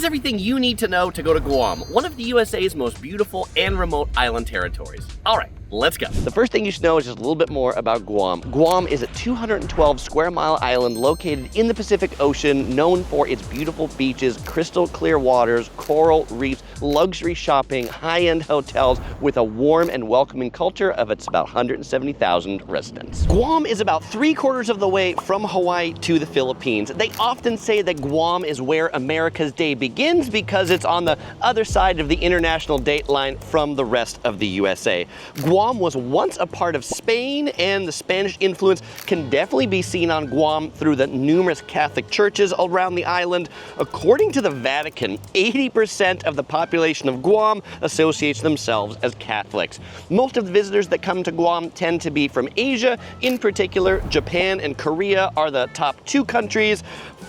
is everything you need to know to go to Guam, one of the USA's most beautiful and remote island territories. All right, let's go. The first thing you should know is just a little bit more about Guam. Guam is a 212 square mile island located in the Pacific Ocean, known for its beautiful beaches, crystal clear waters, coral reefs, luxury shopping, high-end hotels, with a warm and welcoming culture of its about 170,000 residents. Guam is about 3/4 of the way from Hawaii to the Philippines. They often say that Guam is where America's day begins because it's on the other side of the international date line from the rest of the USA. Guam was once a part of Spain, and the Spanish influence can definitely be seen on Guam through the numerous Catholic churches around the island. According to the Vatican, 80% of the population of Guam associates themselves as Catholics. Most of the visitors that come to Guam tend to be from Asia. In particular, Japan and Korea are the top 2 countries,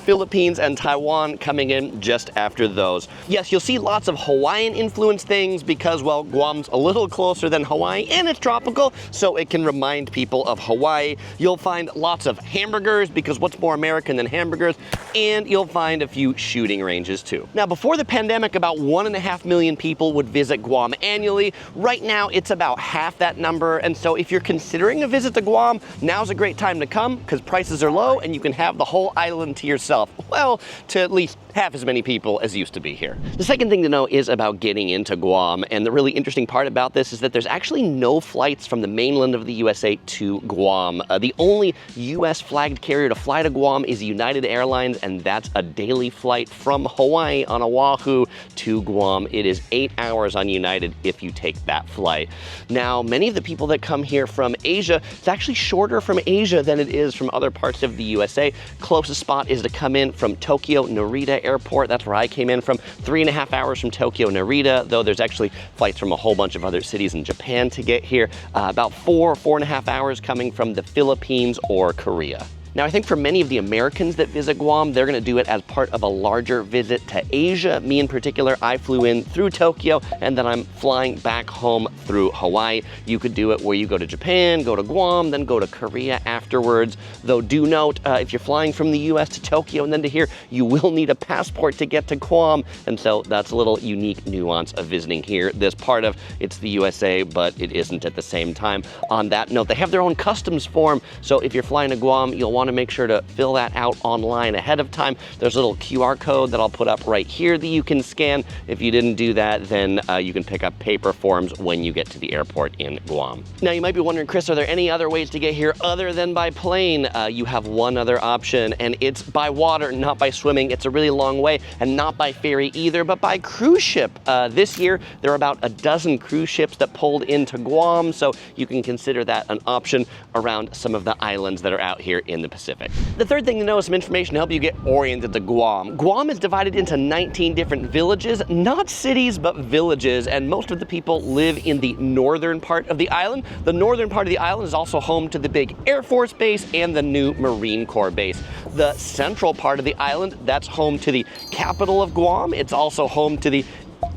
Philippines and Taiwan coming in just after those. Yes, you'll see lots of Hawaiian influenced things because, well, Guam's a little closer than Hawaii and it's tropical, so it can remind people of Hawaii. You'll find lots of hamburgers because what's more American than hamburgers? And you'll find a few shooting ranges too. Now, before the pandemic, about 1.5 million people would visit Guam annually. Right now, it's about half that number, and so if you're considering a visit to Guam, now's a great time to come because prices are low and you can have the whole island to yourself. Well, to at least half as many people as used to be here. The second thing to know is about getting into Guam, and the really interesting part about this is that there's actually no flights from the mainland of the USA to Guam. The only US flagged carrier to fly to Guam is United Airlines, and that's a daily flight from Hawaii on Oahu to Guam. It is 8 hours on United if you take that flight. Now, many of the people that come here from Asia, it's actually shorter from Asia than it is from other parts of the USA. Closest spot is to come in from Tokyo Narita Airport. That's where I came in from. 3.5 hours from Tokyo Narita, though there's actually flights from a whole bunch of other cities in Japan to get here. About 4.5 hours coming from the Philippines or Korea. Now, I think for many of the Americans that visit Guam, they're going to do it as part of a larger visit to Asia. Me in particular, I flew in through Tokyo, and then I'm flying back home through Hawaii. You could do it where you go to Japan, go to Guam, then go to Korea afterwards. Though do note, if you're flying from the US to Tokyo and then to here, you will need a passport to get to Guam. And so that's a little unique nuance of visiting here. This part of it's the USA, but it isn't at the same time. On that note, they have their own customs form. So if you're flying to Guam, you'll want to make sure to fill that out online ahead of time. There's a little QR code that I'll put up right here that you can scan. If you didn't do that, then you can pick up paper forms when you get to the airport in Guam. Now, you might be wondering, Chris, are there any other ways to get here other than by plane? You have one other option, and it's by water, not by swimming. It's a really long way, and not by ferry either, but by cruise ship. This year, there are about a dozen cruise ships that pulled into Guam, so you can consider that an option around some of the islands that are out here in the Pacific. The third thing to know is some information to help you get oriented to Guam. Guam is divided into 19 different villages, not cities, but villages, and most of the people live in the northern part of the island. The northern part of the island is also home to the big Air Force Base and the new Marine Corps base. The central part of the island, that's home to the capital of Guam. It's also home to the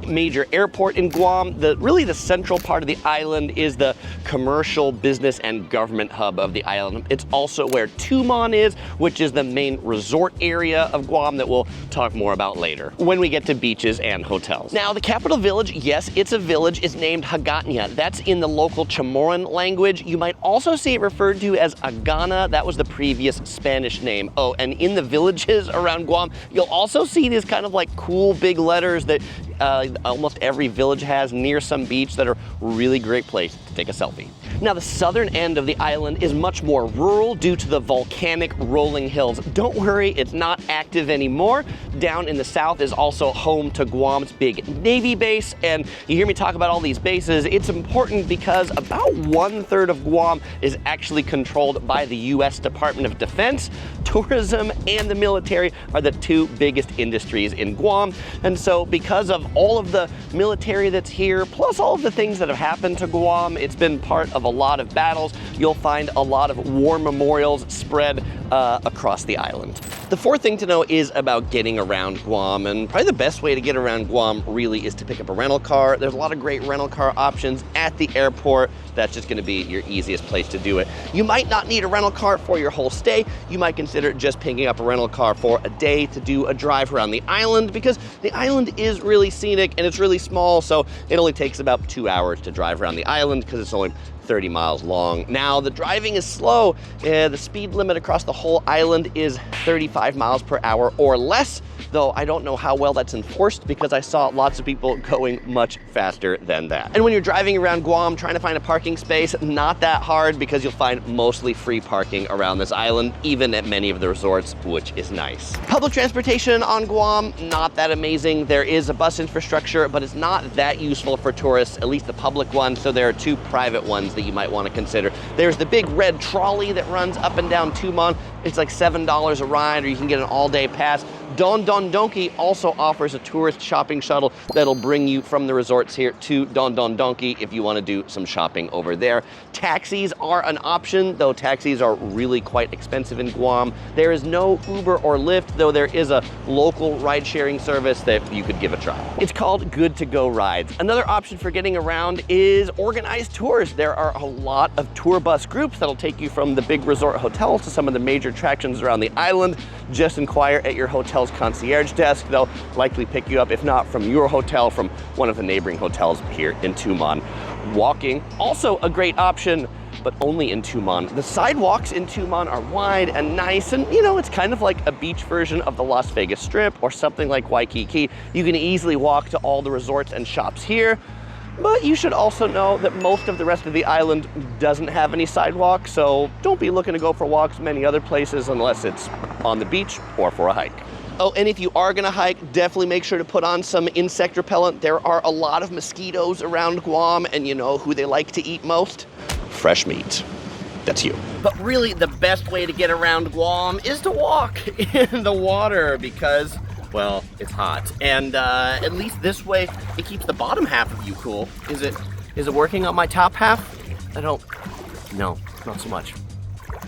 major airport in Guam. Really the central part of the island is the commercial, business, and government hub of the island. It's also where Tumon is, which is the main resort area of Guam that we'll talk more about later when we get to beaches and hotels. Now, the capital village, yes, it's a village, is named Hagatna. That's in the local Chamorro language. You might also see it referred to as Agana. That was the previous Spanish name. Oh, and in the villages around Guam, you'll also see these kind of like cool big letters that almost every village has near some beach that are really great place to take a selfie. Now, the southern end of the island is much more rural due to the volcanic rolling hills. Don't worry, it's not active anymore. Down in the south is also home to Guam's big Navy base, and you hear me talk about all these bases, it's important because about 1/3 of Guam is actually controlled by the US Department of Defense. Tourism and the military are the 2 biggest industries in Guam, and so because of all of the military that's here, plus all of the things that have happened to Guam, it's been part of a lot of battles. You'll find a lot of war memorials spread across the island. The fourth thing to know is about getting around Guam, and probably the best way to get around Guam really is to pick up a rental car. There's a lot of great rental car options at the airport. That's just gonna be your easiest place to do it. You might not need a rental car for your whole stay. You might consider just picking up a rental car for a day to do a drive around the island, because the island is really scenic and it's really small, so it only takes about 2 hours to drive around the island because it's only 30 miles long. Now, the driving is slow. The speed limit across the whole island is 35 miles per hour or less, though I don't know how well that's enforced because I saw lots of people going much faster than that. And when you're driving around Guam trying to find a parking space, not that hard because you'll find mostly free parking around this island, even at many of the resorts, which is nice. Public transportation on Guam, not that amazing. There is a bus infrastructure, but it's not that useful for tourists, at least the public ones, so there are 2 private ones that you might want to consider. There's the big red trolley that runs up and down Tumon. It's like $7 a ride, or you can get an all-day pass. Don Don Donki also offers a tourist shopping shuttle that'll bring you from the resorts here to Don Don Donki if you want to do some shopping over there. Taxis are an option, though taxis are really quite expensive in Guam. There is no Uber or Lyft, though there is a local ride-sharing service that you could give a try. It's called Good to Go Rides. Another option for getting around is organized tours. There are a lot of tour bus groups that'll take you from the big resort hotels to some of the major attractions around the island. Just inquire at your hotel's concierge desk. They'll likely pick you up, if not from your hotel, from one of the neighboring hotels here in Tumon. Walking, also a great option, but only in Tumon. The sidewalks in Tumon are wide and nice, and you know, it's kind of like a beach version of the Las Vegas Strip or something like Waikiki. You can easily walk to all the resorts and shops here. But you should also know that most of the rest of the island doesn't have any sidewalks, so don't be looking to go for walks many other places unless it's on the beach or for a hike. Oh, and if you are gonna hike, definitely make sure to put on some insect repellent. There are a lot of mosquitoes around Guam, and you know who they like to eat most? Fresh meat. That's you. But really, the best way to get around Guam is to walk in the water because, well, it's hot. And at least this way, it keeps the bottom half of you cool. Is it working on my top half? No, not so much.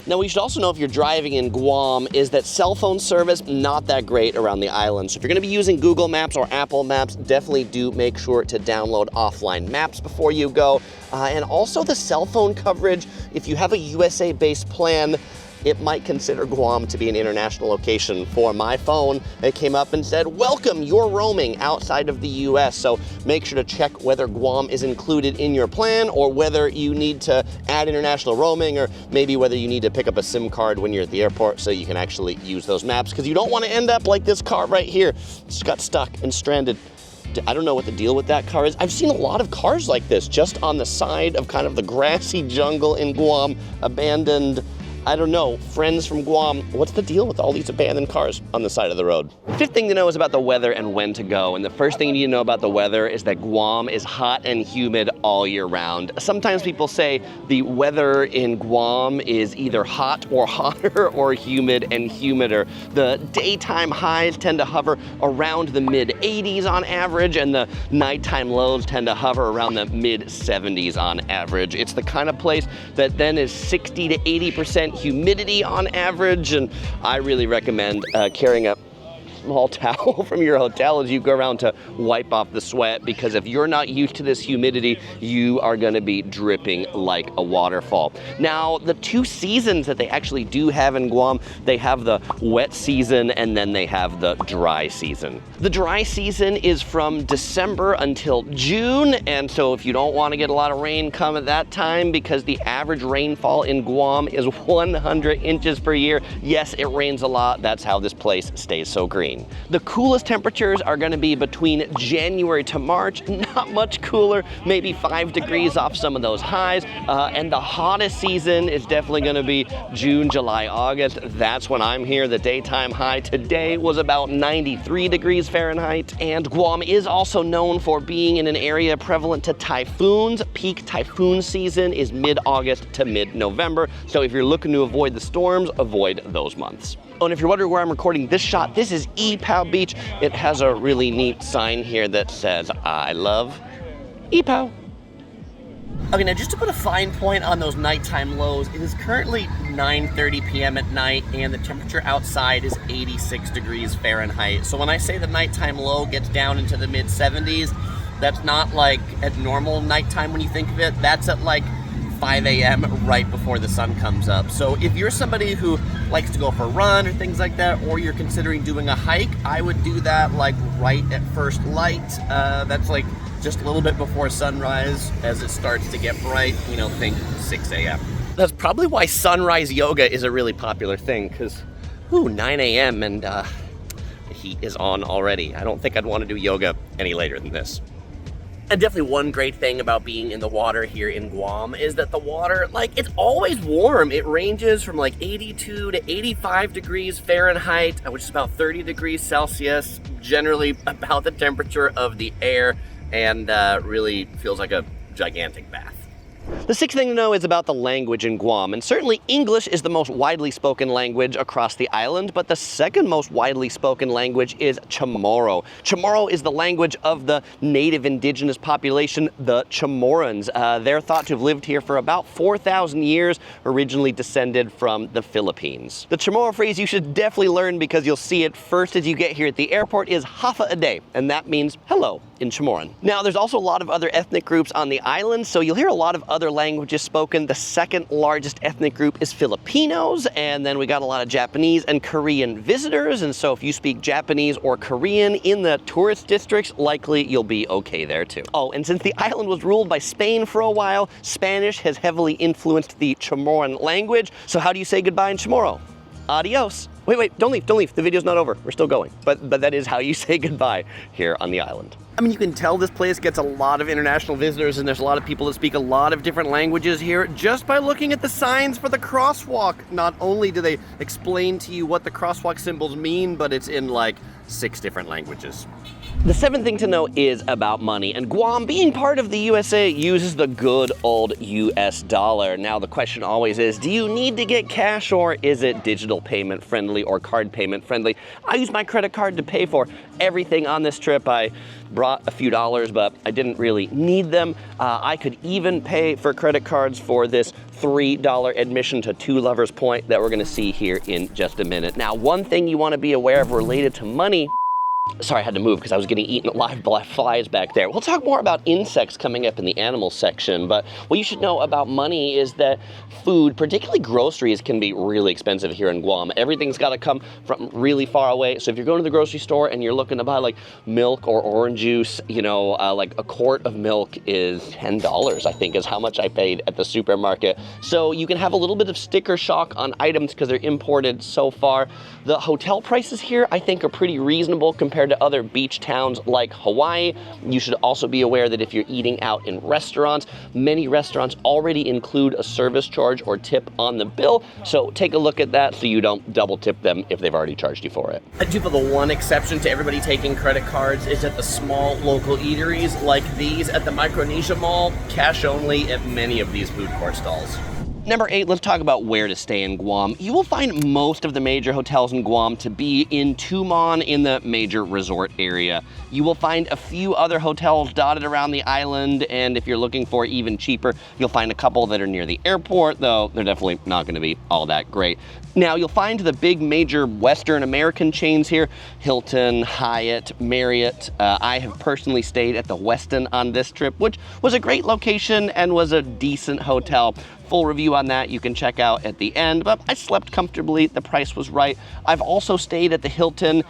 Now, what you should also know if you're driving in Guam is that cell phone service, not that great around the island. So if you're gonna be using Google Maps or Apple Maps, definitely do make sure to download offline maps before you go. And also the cell phone coverage, if you have a USA-based plan, it might consider Guam to be an international location. For my phone, it came up and said, welcome, you're roaming outside of the US. So make sure to check whether Guam is included in your plan or whether you need to add international roaming, or maybe whether you need to pick up a SIM card when you're at the airport so you can actually use those maps, because you don't want to end up like this car right here. It's got stuck and stranded. I don't know what the deal with that car is. I've seen a lot of cars like this just on the side of kind of the grassy jungle in Guam, abandoned. I don't know, friends from Guam, what's the deal with all these abandoned cars on the side of the road? Fifth thing to know is about the weather and when to go. And the first thing you need to know about the weather is that Guam is hot and humid all year round. Sometimes people say the weather in Guam is either hot or hotter or humid and humider. The daytime highs tend to hover around the mid-80s on average, and the nighttime lows tend to hover around the mid-70s on average. It's the kind of place that then is 60 to 80% humidity on average, and I really recommend carrying a small towel from your hotel as you go around to wipe off the sweat, because if you're not used to this humidity, you are going to be dripping like a waterfall. Now, the 2 seasons that they actually do have in Guam, they have the wet season and then they have the dry season. The dry season is from December until June, and so if you don't want to get a lot of rain, come at that time, because the average rainfall in Guam is 100 inches per year. Yes, it rains a lot. That's how this place stays so green. The coolest temperatures are going to be between January to March, not much cooler, maybe 5 degrees off some of those highs. And the hottest season is definitely going to be June, July, August. That's when I'm here. The daytime high today was about 93 degrees Fahrenheit. And Guam is also known for being in an area prevalent to typhoons. Peak typhoon season is mid-August to mid-November. So if you're looking to avoid the storms, avoid those months. Oh, and if you're wondering where I'm recording this shot, this is Ipoh Beach. It has a really neat sign here that says, I love Ipoh. Okay, now just to put a fine point on those nighttime lows, it is currently 9:30 p.m. at night and the temperature outside is 86 degrees Fahrenheit. So when I say the nighttime low gets down into the mid 70s, that's not like at normal nighttime when you think of it. That's at like 5 a.m. right before the sun comes up. So if you're somebody who likes to go for a run or things like that, or you're considering doing a hike, I would do that like right at first light. That's like just a little bit before sunrise as it starts to get bright, you know, think 6 a.m. That's probably why sunrise yoga is a really popular thing, because 9 a.m. and the heat is on already. I don't think I'd want to do yoga any later than this. And definitely one great thing about being in the water here in Guam is that the water, like, it's always warm. It ranges from like 82 to 85 degrees Fahrenheit, which is about 30 degrees Celsius, generally about the temperature of the air, and really feels like a gigantic bath. The sixth thing to know is about the language in Guam, and certainly English is the most widely spoken language across the island, but the second most widely spoken language is Chamorro. Chamorro is the language of the native indigenous population, the Chamorrans. They're thought to have lived here for about 4,000 years, originally descended from the Philippines. The Chamorro phrase you should definitely learn because you'll see it first as you get here at the airport is hafa a day, and that means hello in Chamorran. Now, there's also a lot of other ethnic groups on the island, so you'll hear a lot of other languages spoken. The second largest ethnic group is Filipinos, and then we got a lot of Japanese and Korean visitors, and so if you speak Japanese or Korean in the tourist districts, likely you'll be okay there too. Oh, and since the island was ruled by Spain for a while, Spanish has heavily influenced the Chamorran language, so how do you say goodbye in Chamorro? Adios. Wait, don't leave, the video's not over, we're still going. But that is how you say goodbye here on the island. I mean, you can tell this place gets a lot of international visitors and there's a lot of people that speak a lot of different languages here just by looking at the signs for the crosswalk. Not only do they explain to you what the crosswalk symbols mean, but it's in like 6 different languages. The seventh thing to know is about money, and Guam, being part of the USA, uses the good old US dollar. Now the question always is, do you need to get cash or is it digital payment friendly or card payment friendly? I use my credit card to pay for everything on this trip. I brought a few dollars, but I didn't really need them. I could even pay for credit cards for this $3 admission to Two Lovers Point that we're gonna see here in just a minute. Now, one thing you wanna be aware of related to money, sorry, I had to move because I was getting eaten alive by flies back there. We'll talk more about insects coming up in the animal section, but what you should know about money is that food, particularly groceries, can be really expensive here in Guam. Everything's got to come from really far away. So if you're going to the grocery store and you're looking to buy like milk or orange juice, you know, like a quart of milk is $10, I think is how much I paid at the supermarket. So you can have a little bit of sticker shock on items because they're imported so far. The hotel prices here, I think, are pretty reasonable compared to other beach towns like Hawaii. You should also be aware that if you're eating out in restaurants, many restaurants already include a service charge or tip on the bill, so take a look at that so you don't double tip them if they've already charged you for it. I do feel the one exception to everybody taking credit cards is at the small local eateries like these at the Micronesia Mall, cash only at many of these food court stalls. Number 8, let's talk about where to stay in Guam. You will find most of the major hotels in Guam to be in Tumon in the major resort area. You will find a few other hotels dotted around the island, and if you're looking for even cheaper, you'll find a couple that are near the airport, though they're definitely not going to be all that great. Now, you'll find the big major Western American chains here, Hilton, Hyatt, Marriott. I have personally stayed at the Westin on this trip, which was a great location and was a decent hotel. Full review on that you can check out at the end, but I slept comfortably, the price was right. I've also stayed at the Hilton,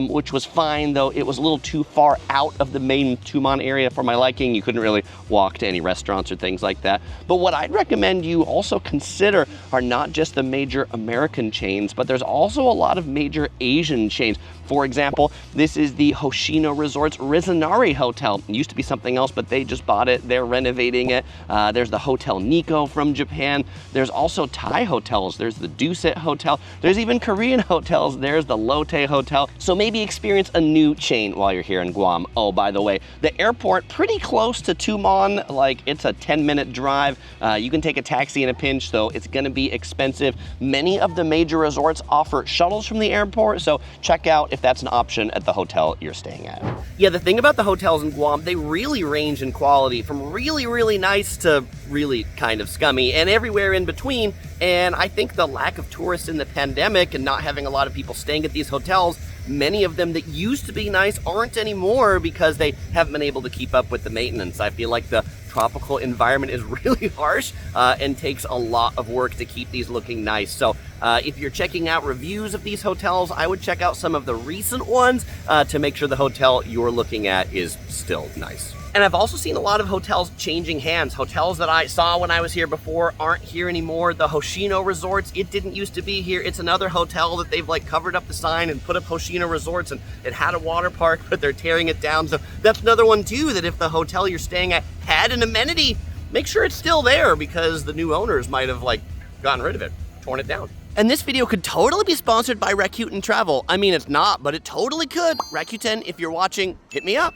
which was fine, though it was a little too far out of the main Tumon area for my liking. You couldn't really walk to any restaurants or things like that. But what I'd recommend you also consider are not just the major American chains, but there's also a lot of major Asian chains. For example, this is the Hoshino Resort's Rizanari Hotel. It used to be something else, but they just bought it. They're renovating it. There's the Hotel Nikko from Japan. Japan. There's also Thai hotels. There's the Dusit Hotel. There's even Korean hotels. There's the Lotte Hotel. So maybe experience a new chain while you're here in Guam. Oh, by the way, the airport pretty close to Tumon. Like, it's a 10-minute drive. You can take a taxi in a pinch, though it's gonna be expensive. Many of the major resorts offer shuttles from the airport, so check out if that's an option at the hotel you're staying at. Yeah, the thing about the hotels in Guam, they really range in quality from really, really nice to really kind of scummy and everywhere in between. And I think the lack of tourists in the pandemic and not having a lot of people staying at these hotels, many of them that used to be nice aren't anymore because they haven't been able to keep up with the maintenance. I feel like the tropical environment is really harsh and takes a lot of work to keep these looking nice. So if you're checking out reviews of these hotels, I would check out some of the recent ones to make sure the hotel you're looking at is still nice. And I've also seen a lot of hotels changing hands. Hotels that I saw when I was here before aren't here anymore. The Hoshino Resorts, it didn't used to be here. It's another hotel that they've like covered up the sign and put up Hoshino Resorts, and it had a water park, but they're tearing it down. So that's another one too, that if the hotel you're staying at had an amenity, make sure it's still there because the new owners might have like gotten rid of it, torn it down. And this video could totally be sponsored by Rakuten Travel. I mean, it's not, but it totally could. Rakuten, if you're watching, hit me up.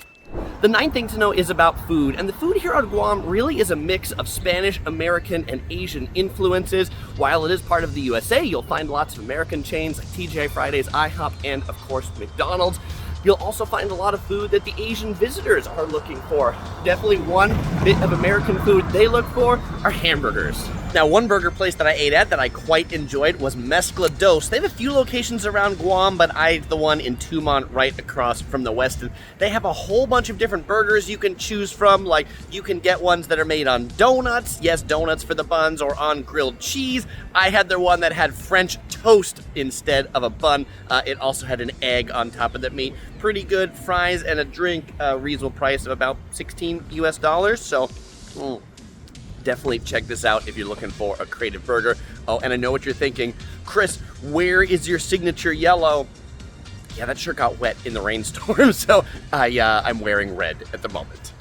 The ninth thing to know is about food, and the food here on Guam really is a mix of Spanish, American, and Asian influences. While it is part of the USA, you'll find lots of American chains like TGI Fridays, IHOP, and of course McDonald's. You'll also find a lot of food that the Asian visitors are looking for. Definitely one bit of American food they look for are hamburgers. Now, one burger place that I ate at that I quite enjoyed was Mezcla Dos. They have a few locations around Guam, but I ate the one in Tumon right across from the Westin. They have a whole bunch of different burgers you can choose from. Like, you can get ones that are made on donuts. Yes, donuts for the buns, or on grilled cheese. I had their one that had French toast instead of a bun. It also had an egg on top of that meat. Pretty good. Fries and a drink, reasonable price of about $16 US. So, definitely check this out if you're looking for a creative burger. Oh, and I know what you're thinking. Chris, where is your signature yellow? Yeah, that sure got wet in the rainstorm, so I'm wearing red at the moment.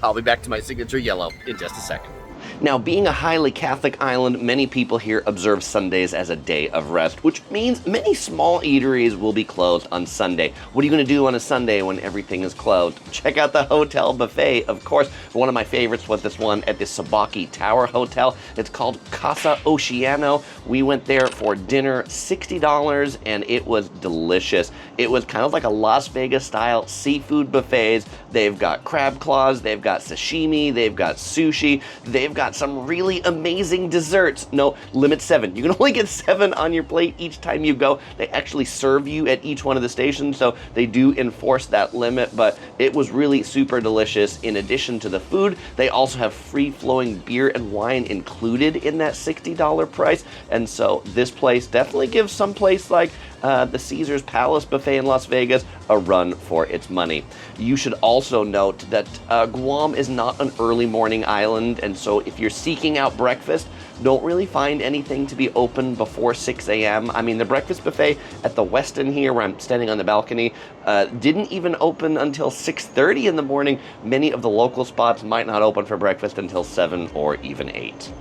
I'll be back to my signature yellow in just a second. Now, being a highly Catholic island, many people here observe Sundays as a day of rest, which means many small eateries will be closed on Sunday. What are you going to do on a Sunday when everything is closed? Check out the hotel buffet, of course. One of my favorites was this one at the Sabaki Tower Hotel. It's called Casa Oceano. We went there for dinner, $60, and it was delicious. It was kind of like a Las Vegas style seafood buffets. They've got crab claws, they've got sashimi, they've got sushi, they've got some really amazing desserts. No, limit 7. You can only get 7 on your plate each time you go. They actually serve you at each one of the stations, so they do enforce that limit, but it was really super delicious. In addition to the food, they also have free-flowing beer and wine included in that $60 price, and so this place definitely gives some place like the Caesars Palace Buffet in Las Vegas a run for its money. You should also note that Guam is not an early morning island, and so if you're seeking out breakfast, don't really find anything to be open before 6 a.m. I mean, the breakfast buffet at the Westin here, where I'm standing on the balcony, didn't even open until 6:30 in the morning. Many of the local spots might not open for breakfast until 7 or even 8.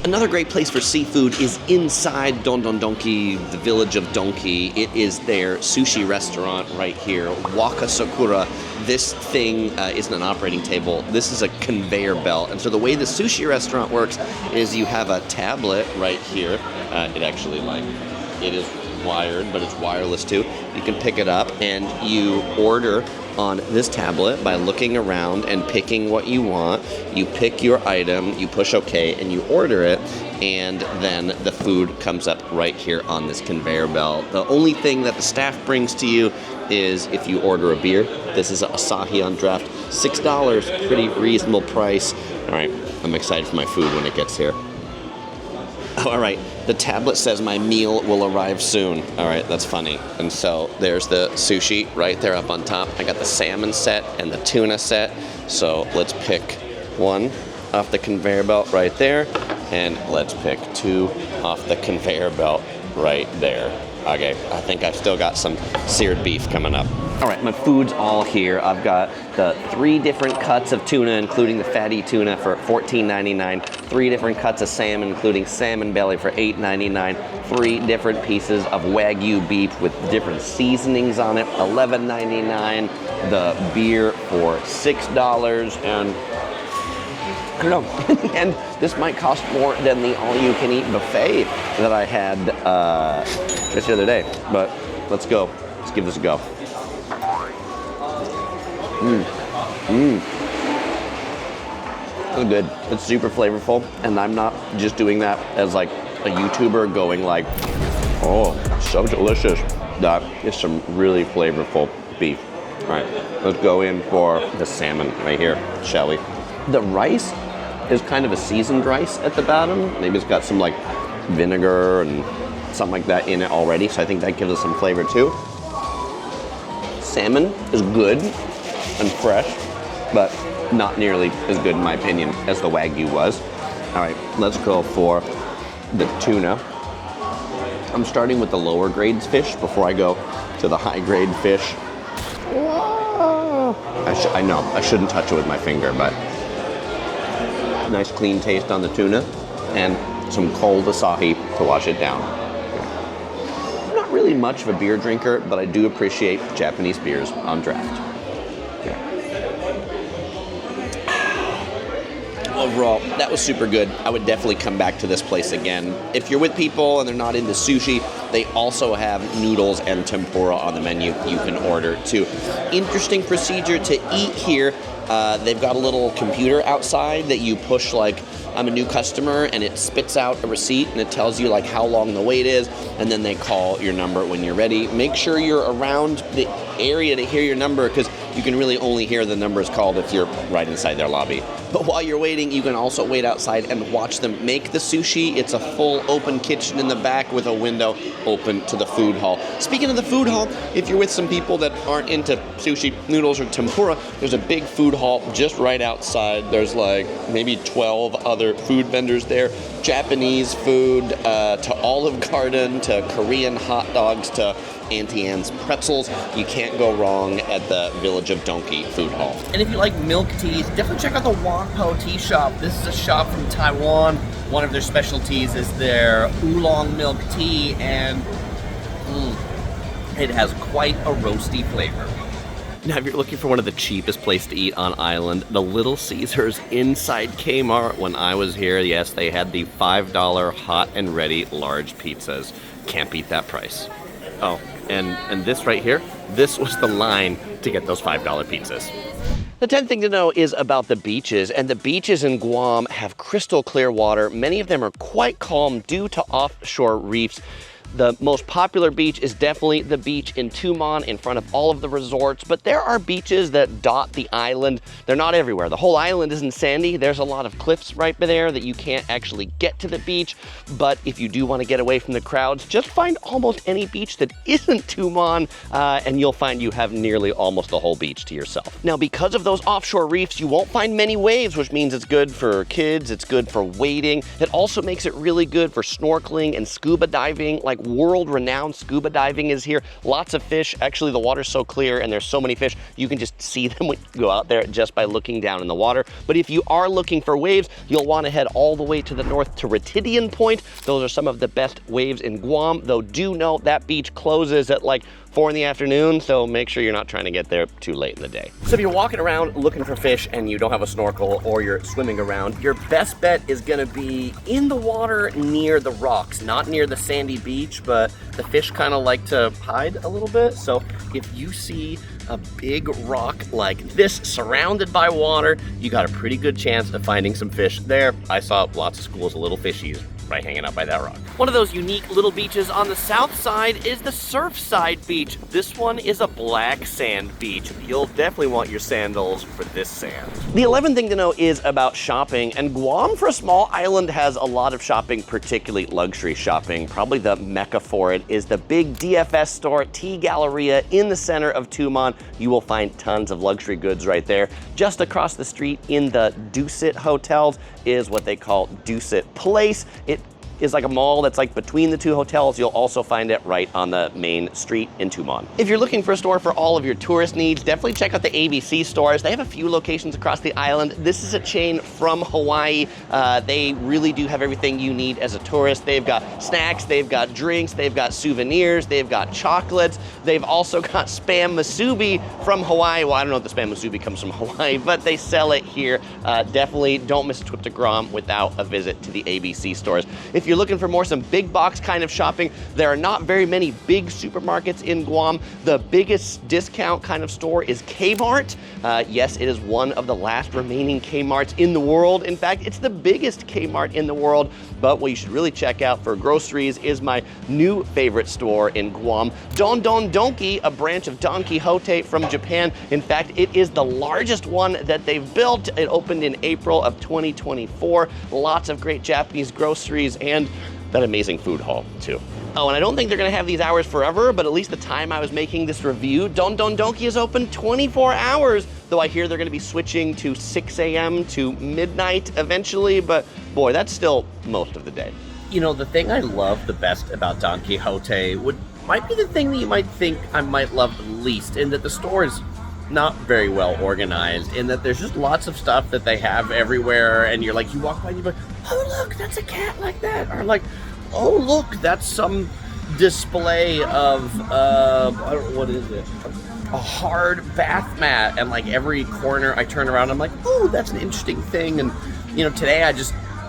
Another great place for seafood is inside Don Don Donki, the village of Donki. It is their sushi restaurant right here, Waka Sakura. This thing isn't an operating table. This is a conveyor belt. And so the way the sushi restaurant works is you have a tablet right here. It actually, it is wired, but it's wireless too. You can pick it up and you order on this tablet by looking around and picking what you want. You pick your item, you push OK, and you order it, and then the food comes up right here on this conveyor belt. The only thing that the staff brings to you is if you order a beer. This is Asahi on draft, $6, pretty reasonable price. All right, I'm excited for my food when it gets here. All right, the tablet says my meal will arrive soon. All right, that's funny. And so there's the sushi right there up on top. I got the salmon set and the tuna set. So let's pick one off the conveyor belt right there. And let's pick 2 off the conveyor belt right there. Okay, I think I've still got some seared beef coming up. All right, my food's all here. I've got the 3 different cuts of tuna, including the fatty tuna for $14.99, 3 different cuts of salmon, including salmon belly for $8.99, 3 different pieces of Wagyu beef with different seasonings on it, $11.99, the beer for $6, and I don't know, in the end, this might cost more than the all-you-can-eat buffet that I had just the other day, but let's go. Let's give this a go. It's good. It's super flavorful, and I'm not just doing that as like a YouTuber going like, oh, so delicious. That is some really flavorful beef. All right, let's go in for the salmon right here, shall we? The rice is kind of a seasoned rice at the bottom. Maybe it's got some like vinegar and something like that in it already, so I think that gives us some flavor too. Salmon is good and fresh, but not nearly as good in my opinion as the Wagyu was. All right, let's go for the tuna. I'm starting with the lower grades fish before I go to the high grade fish. Whoa. I know, I shouldn't touch it with my finger, but nice clean taste on the tuna and some cold asahi to wash it down. I'm not really much of a beer drinker, but I do appreciate Japanese beers on draft. Overall, that was super good. I would definitely come back to this place again. If you're with people and they're not into sushi, they also have noodles and tempura on the menu you can order too. Interesting procedure to eat here. They've got a little computer outside that you push like, I'm a new customer, and it spits out a receipt and it tells you like how long the wait is, and then they call your number when you're ready. Make sure you're around the area to hear your number, because you can really only hear the numbers called if you're right inside their lobby. But while you're waiting, you can also wait outside and watch them make the sushi. It's a full open kitchen in the back with a window open to the food hall. Speaking of the food hall, if you're with some people that aren't into sushi, noodles, or tempura, there's a big food hall just right outside. There's like maybe 12 other food vendors there. Japanese food, to Olive Garden, to Korean hot dogs, to Auntie Anne's pretzels. You can't go wrong at the Village of Donkey food hall. And if you like milk teas, definitely check out the Wonpo Tea Shop. This is a shop from Taiwan. One of their specialties is their oolong milk tea, and it has quite a roasty flavor. Now, if you're looking for one of the cheapest places to eat on island, the Little Caesars inside Kmart, when I was here, yes, they had the $5 hot and ready large pizzas. Can't beat that price. Oh, and this right here, this was the line to get those $5 pizzas. The 10th thing to know is about the beaches, and the beaches in Guam have crystal clear water. Many of them are quite calm due to offshore reefs. The most popular beach is definitely the beach in Tumon in front of all of the resorts, but there are beaches that dot the island. They're not everywhere. The whole island isn't sandy. There's a lot of cliffs right there that you can't actually get to the beach, but if you do want to get away from the crowds, just find almost any beach that isn't Tumon, and you'll find you have nearly almost the whole beach to yourself. Now, because of those offshore reefs, you won't find many waves, which means it's good for kids, it's good for wading. It also makes it really good for snorkeling and scuba diving. Like, world-renowned scuba diving is here. Lots of fish. Actually, the water's so clear and there's so many fish, you can just see them when you go out there just by looking down in the water. But if you are looking for waves, you'll want to head all the way to the north to Retidian Point. Those are some of the best waves in Guam, though do know that beach closes at like 4 in the afternoon, so make sure you're not trying to get there too late in the day. So if you're walking around looking for fish and you don't have a snorkel, or you're swimming around, your best bet is gonna be in the water near the rocks, not near the sandy beach, but the fish kind of like to hide a little bit. So if you see a big rock like this surrounded by water, you got a pretty good chance of finding some fish there. I saw lots of schools of little fishies right hanging out by that rock. One of those unique little beaches on the south side is the Surfside Beach. This one is a black sand beach. You'll definitely want your sandals for this sand. The 11th thing to know is about shopping, and Guam, for a small island, has a lot of shopping, particularly luxury shopping. Probably the mecca for it is the big DFS store, T Galleria, in the center of Tumon. You will find tons of luxury goods right there. Just across the street in the Dusit hotels is what they call Dusit Place. It is like a mall that's like between the two hotels. You'll also find it right on the main street in Tumon. If you're looking for a store for all of your tourist needs, definitely check out the ABC stores. They have a few locations across the island. This is a chain from Hawaii. They really do have everything you need as a tourist. They've got snacks, they've got drinks, they've got souvenirs, they've got chocolates. They've also got Spam Musubi from Hawaii. Well, I don't know if the Spam Musubi comes from Hawaii, but they sell it here. Definitely don't miss a trip to Guam without a visit to the ABC stores. If you're looking for some big box kind of shopping, there are not very many big supermarkets in Guam. The biggest discount kind of store is Kmart. Yes, it is one of the last remaining Kmarts in the world. In fact, it's the biggest Kmart in the world. But what you should really check out for groceries is my new favorite store in Guam, Don Don Donki, a branch of Don Quijote from Japan. In fact, it is the largest one that they've built. It opened in April of 2024. Lots of great Japanese groceries and that amazing food hall too. Oh, and I don't think they're gonna have these hours forever, but at least the time I was making this review, Don Don Donki is open 24 hours, though I hear they're gonna be switching to 6 a.m. to midnight eventually, but boy, that's still most of the day. You know, the thing I love the best about Don Quijote might be the thing that you might think I might love the least, in that the store is not very well organized, in that there's just lots of stuff that they have everywhere, and you're like, you walk by and you're like, oh look, that's a cat like that, or like, oh look, that's some display of I don't know, what is it, a hard bath mat, and like every corner I turn around I'm like, oh, that's an interesting thing. And you know, today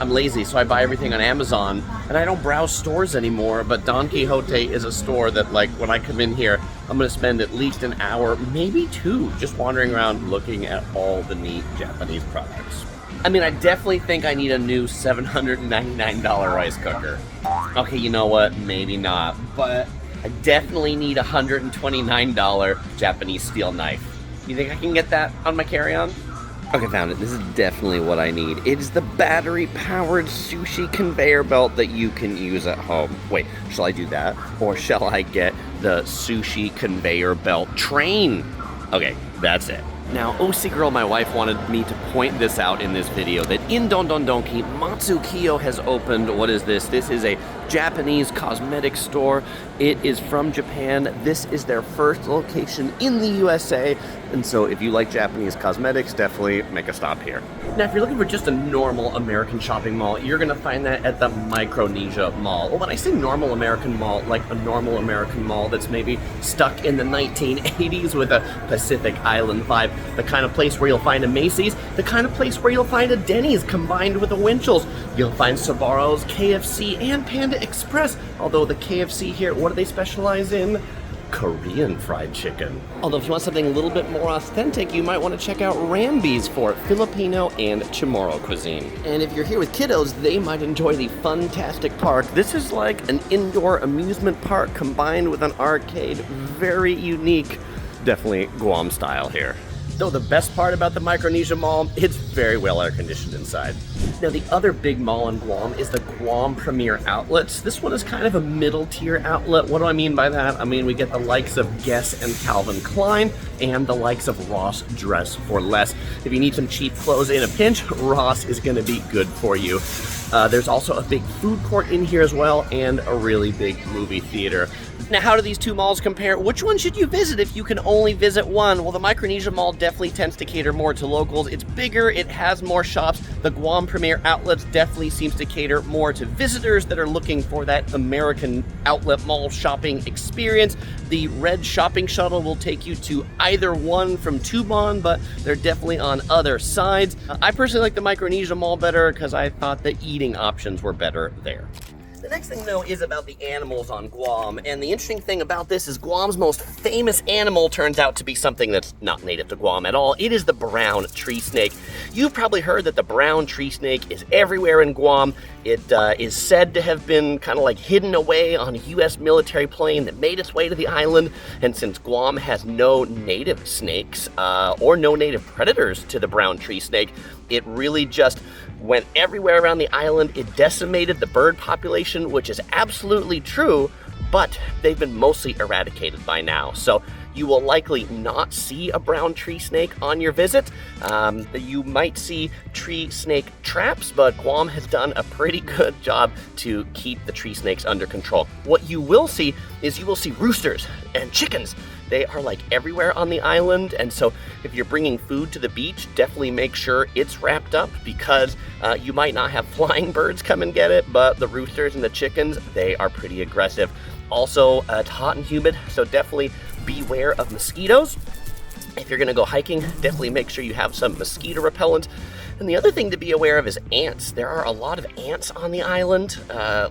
I'm lazy, so I buy everything on Amazon, and I don't browse stores anymore, but Don Quijote is a store that, like, when I come in here, I'm gonna spend at least an hour, maybe two, just wandering around looking at all the neat Japanese products. I mean, I definitely think I need a new $799 rice cooker. Okay, you know what, maybe not, but I definitely need a $129 Japanese steel knife. You think I can get that on my carry-on? Okay, found it. This is definitely what I need. It is the battery-powered sushi conveyor belt that you can use at home. Wait, shall I do that? Or shall I get the sushi conveyor belt train? Okay, that's it. Now, OC Girl, my wife, wanted me to point this out in this video, that in Don Don Donki, Matsukiyo has opened. What is this? This is a Japanese cosmetics store. It is from Japan. This is their first location in the USA. And so if you like Japanese cosmetics, definitely make a stop here. Now, if you're looking for just a normal American shopping mall, you're gonna find that at the Micronesia Mall. Well, when I say normal American mall, like a normal American mall that's maybe stuck in the 1980s with a Pacific Island vibe, the kind of place where you'll find a Macy's, the kind of place where you'll find a Denny's combined with a Winchell's. You'll find Sbarro's, KFC, and Panda Express. Although the KFC here, what do they specialize in? Korean fried chicken. Although if you want something a little bit more authentic, you might want to check out Ramby's for Filipino and Chamorro cuisine. And if you're here with kiddos, they might enjoy the Funtastic Park. This is like an indoor amusement park combined with an arcade. Very unique. Definitely Guam style here. Though the best part about the Micronesia Mall, it's very well air conditioned inside. Now, the other big mall in Guam is the Guam Premier Outlets. This one is kind of a middle tier outlet. What do I mean by that? I mean, we get the likes of Guess and Calvin Klein and the likes of Ross Dress for Less. If you need some cheap clothes in a pinch, Ross is gonna be good for you. There's also a big food court in here as well, and a really big movie theater. Now, how do these two malls compare? Which one should you visit if you can only visit one? Well, the Micronesia Mall definitely tends to cater more to locals. It's bigger, it has more shops. The Guam Premier Outlets definitely seems to cater more to visitors that are looking for that American outlet mall shopping experience. The red shopping shuttle will take you to either one from Tumon, but they're definitely on other sides. I personally like the Micronesia Mall better because I thought the eating options were better there. The next thing, though, is about the animals on Guam, and the interesting thing about this is Guam's most famous animal turns out to be something that's not native to Guam at all. It is the brown tree snake. You've probably heard that the brown tree snake is everywhere in Guam. It is said to have been kind of like hidden away on a U.S. military plane that made its way to the island, and since Guam has no native snakes or no native predators to the brown tree snake, it really just went everywhere around the island. It decimated the bird population, which is absolutely true, but they've been mostly eradicated by now. So you will likely not see a brown tree snake on your visit. You might see tree snake traps, but Guam has done a pretty good job to keep the tree snakes under control. What you will see is you will see roosters and chickens. They are like everywhere on the island, and so if you're bringing food to the beach, definitely make sure it's wrapped up, because you might not have flying birds come and get it, but the roosters and the chickens, they are pretty aggressive. Also, it's hot and humid, so definitely beware of mosquitoes. If you're gonna go hiking, definitely make sure you have some mosquito repellent. And the other thing to be aware of is ants. There are a lot of ants on the island.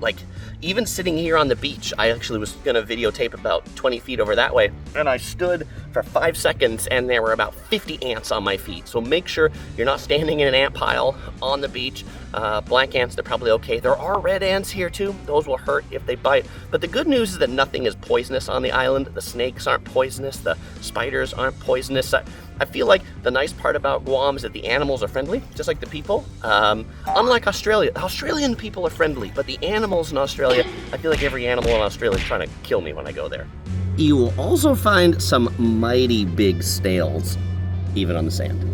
Like even sitting here on the beach, I actually was gonna videotape about 20 feet over that way, and I stood for 5 seconds and there were about 50 ants on my feet. So make sure you're not standing in an ant pile on the beach. Black ants, they're probably okay. There are red ants here too. Those will hurt if they bite. But the good news is that nothing is poisonous on the island. The snakes aren't poisonous. The spiders aren't poisonous. I feel like the nice part about Guam is that the animals are friendly, just like the people. Unlike Australia, Australian people are friendly, but the animals in Australia, I feel like every animal in Australia is trying to kill me when I go there. You will also find some mighty big snails, even on the sand.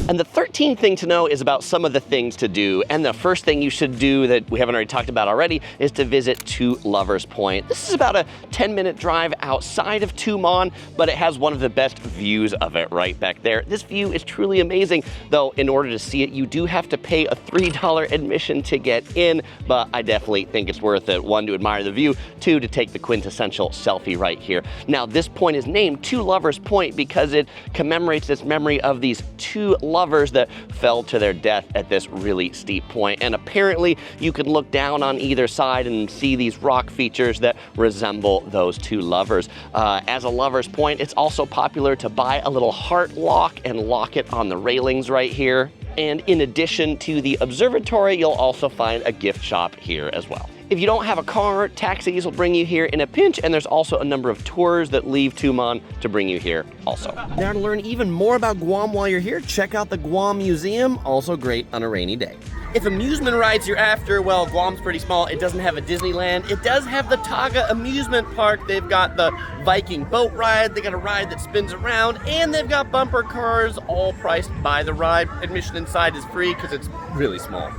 And the 13th thing to know is about some of the things to do. And the first thing you should do that we haven't already talked about already is to visit Two Lovers Point. This is about a 10-minute drive outside of Tumon, but it has one of the best views of it right back there. This view is truly amazing, though in order to see it, you do have to pay a $3 admission to get in, but I definitely think it's worth it. One, to admire the view, two, to take the quintessential selfie right here. Now, this point is named Two Lovers Point because it commemorates this memory of these two lovers that fell to their death at this really steep point. And apparently you can look down on either side and see these rock features that resemble those two lovers. As a lover's point, it's also popular to buy a little heart lock and lock it on the railings right here. And in addition to the observatory, you'll also find a gift shop here as well. If you don't have a car, taxis will bring you here in a pinch, and there's also a number of tours that leave Tumon to bring you here also. Now, to learn even more about Guam while you're here, check out the Guam Museum, also great on a rainy day. If amusement rides you're after, well, Guam's pretty small. It doesn't have a Disneyland. It does have the Taga amusement park. They've got the Viking boat ride. They got a ride that spins around, and they've got bumper cars, all priced by the ride. Admission inside is free because it's really small.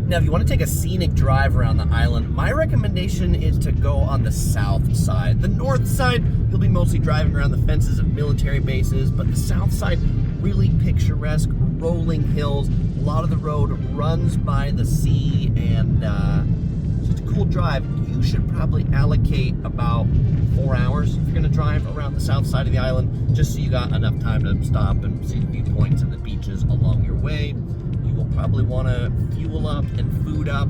Now, if you want to take a scenic drive around the island, my recommendation is to go on the south side. The north side, you'll be mostly driving around the fences of military bases, but the south side, really picturesque, rolling hills. A lot of the road runs by the sea, and it's just a cool drive. You should probably allocate about 4 hours if you're going to drive around the south side of the island, just so you got enough time to stop and see the viewpoints and the beaches along your way. You will probably want to fuel up and food up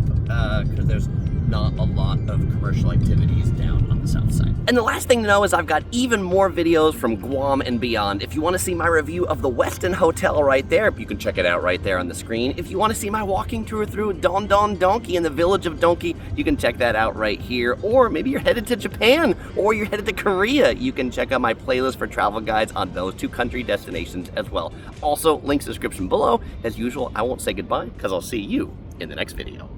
because there's not a lot of commercial activities down on the south side. And the last thing to know is I've got even more videos from Guam and beyond. If you want to see my review of the Westin Hotel right there, you can check it out right there on the screen. If you want to see my walking tour through Don Don Donki in the village of Donki, you can check that out right here. Or maybe you're headed to Japan, or you're headed to Korea. You can check out my playlist for travel guides on those two country destinations as well. Also, links in the description below. As usual, I won't say goodbye because I'll see you in the next video.